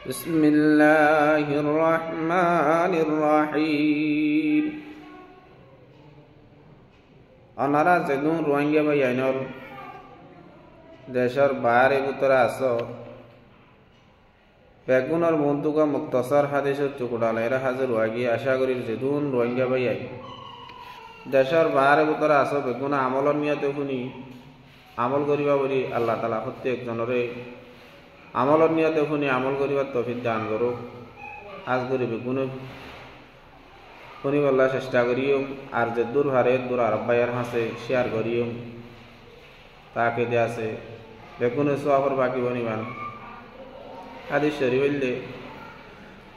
بسم الله الرحمن الرحيم অনারা যেদিন রোহিঙ্গা ভাই আইনর দেশের বাইরে উত্তরে আস বেগুনের বন্ধুকা মুক্তসর হাদিসের টুকুডাল এরা হাজির হয়ে আশা করি যেদিন রোহিঙ্গা ভাই আই দেশের বাইরে উত্তরে আস বেগুন আমলর নিয়াতে শুনি আমল করিবা বলি আল্লাহ তালা প্রত্যেকজনরে আমলর নিয়াতে শুনি আমল করিবার তৌফিক দান করুক। আজ করি বেগুনে শুনিবার চেষ্টা করিও আর যে দূর হারে দূর আরব্বাইয়ের হাসে শেয়ার করিও তাকে দে আছে বেগুনে সোয়াফর বাকি বনিবান হাদিস শরীফ হইলে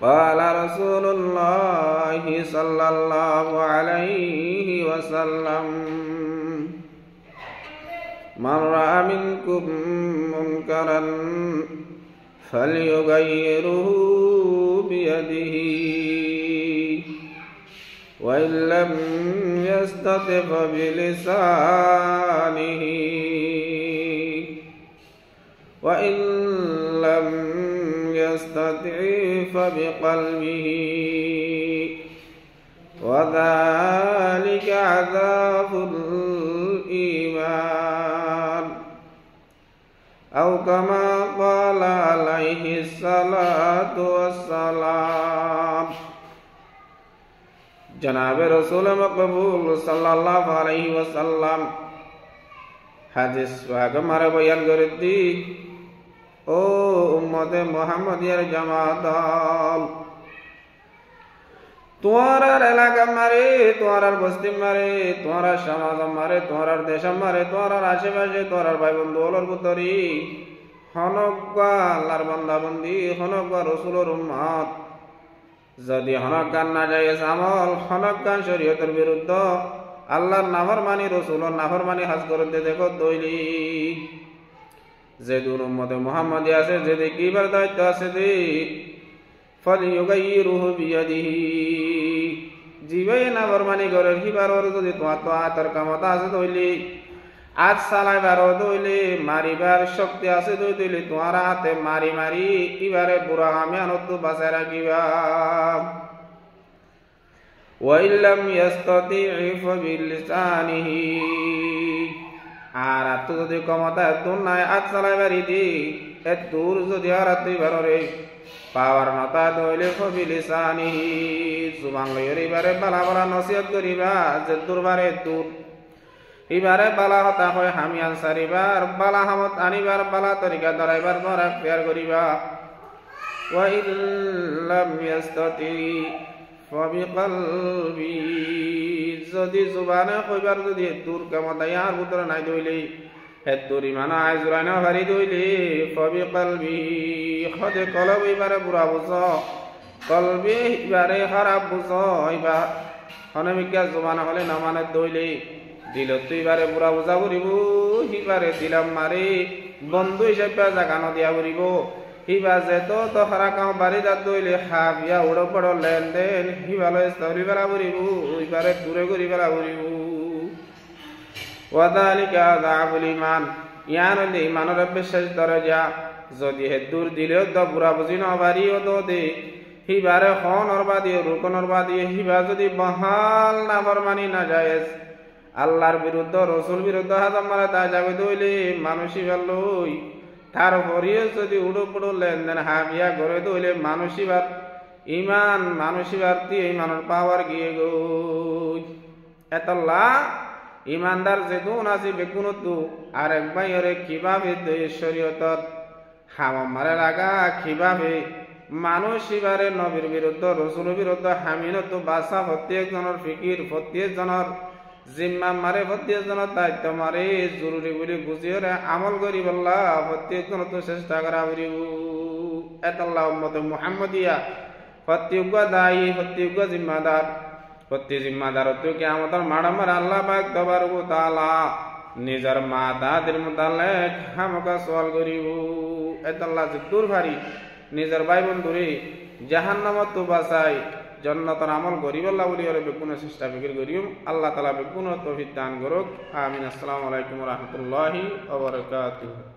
قال رسول الله صلى الله عليه وسلم من رأى منكم منكرا فليغيره بيده وإن لم يستطع فبلسانه وإن لم يستطع فبقلبه وذلك عذاب الإيمان أو كما قال عليه الصلاة والسلام। जनाब रसूल मकबूल सल्लल्लाहु अलैहि वसल्लम हादिस वागमारे बयान करे दी ओ उम्मते मुहम्मदियर जमात তোমার এলাকা মারে তোমার বস্তি মারে তোমার সমাজ মারে তোমার দেশ মারে তোমার আশেপাশে তোমার ভাই বন্ধু ওলর পুতরি হনকা আল্লাহর বান্দা বন্দি হনকা রাসূলের উম্মত যদি হনকান না যায় আমল হনকান শরীয়তের বিরুদ্ধ আল্লাহর নাফরমানি রাসূলের নাফরমানি হাজ করতে দেখো দইলি যে দুর উম্মতে মুহাম্মদি আছে যে কিবার দায়িত্ব আছে দে ফালিয়ুগাইরুহু বিয়াদিহি জিবে নাফরমানি করে হিবারর যদি তোমার তো আতর ক্ষমতা আছে দইলি আজ চালাইবার দইলি মারিবার শক্তি আছে দইলি তোমার হাতে মারি মারি ইবারে বুড়া আমি আনত বাঁচাই রাখিবা। ওয়াইল্লাম ইয়াস্তাতি'ু ফাবিলিসানিহি আর আত যদি ক্ষমতা এত নাই আজ চালাইবারি দি এতদূর যদি আর তুইবারে পাওয়ার নতা দইলে ফাবিলিসানিহি জুবান লইরে ইবারে বালা বালা নসিহত করিবা যে দুরবারে দূর ইবারে বালা হতা হয় হামি আনসারিবার বালা হামত আনিবার বালা তরিকা দরাইবার পর এখতিয়ার করিবা। ওয়া ইল্লাম ইয়াস্তাতি ফাবিকলবি যদি জুবানে কইবার যদি দূর ক্ষমতা ইয়ার ভিতরে নাই দইলে এদুর ইমান আই জুরাইনা ভারি দইলে ফাবিকলবি খদে কলব ইবারে বুড়া বুঝ কলবি ইবারে খারাপ বুঝ ইবা হনমিকা জুবানা হলে না মানে দইলে দিল তুই বারে বুড়া বোঝা করিব হিবারে দিলাম মারি বন্ধু হিসাবে জাগানো দিয়া করিব হিবা যেত তো হারা কাউ বাড়ি দাঁত দইলে হাবিয়া উড়ো পড়ো লেনদেন হিবালে স্তরি বেলা করিব ইবারে দূরে করি বেলা করিব। ওয়াদালিকা আযাবুল ঈমান ইয়ান হলে ইমানের বিশ্বাস দরজা যদি হে দূর দিলেও তো বুড়া বুঝি না বাড়িও তো দে হিবারে খনর বাদিয়ে রুকনর বাদিয়ে হিবা যদি বহাল না ফরমানি না যায় আল্লাহর বিরুদ্ধ রসুল বিরুদ্ধ হাত মারা তা যাবে দইলে মানুষই ভালোই তারপরেও যদি উড়ো পুড়ো লেনদেন হাবিয়া করে দইলে মানুষিবার ইমান মানুষিবার দিয়ে ইমানের পাওয়ার গিয়ে গই এতলা ইমানদার যেদুন আছে বেগুনতু আর একবাই ওরে কিভাবে শরীয়তত হামাম মারে লাগা কিভাবে মানুষিবারে নবীর বিরুদ্ধ রসুলের বিরুদ্ধ হামিনত বাসা প্রত্যেকজনের ফিকির প্রত্যেকজনের জিম্মা মারে প্রত্যেকজনের দায়িত্ব মারে জরুরি বলে বুঝিয়ে আমল করি বললা প্রত্যেকজন তো চেষ্টা করা করিব। এতাল্লাহ উম্মতে মুহাম্মদিয়া প্রত্যেক দায়ী প্রত্যেক জিম্মাদার প্রত্যেক জিম্মাদার তো কিয়ামতের মাড়ামার আল্লাহ পাক তবারক ওয়া তাআলা নিজের মা দাদির মুতাল্লিক হামকা সওয়াল করিব। এতাল্লাহ যে দূর ভারী নিজের ভাই বন্ধুরে জাহান্নামত তো বাঁচাই जन्नतर আমল করিবাল্লাহ বলি আর বেগুন চেষ্টা ফিকির করিম আল্লাহ তাআলা বেগুন তৌফিক দান করুক আমিন। আসসালামু আলাইকুম ওয়া রাহমাতুল্লাহি ওয়া বারাকাতুহু।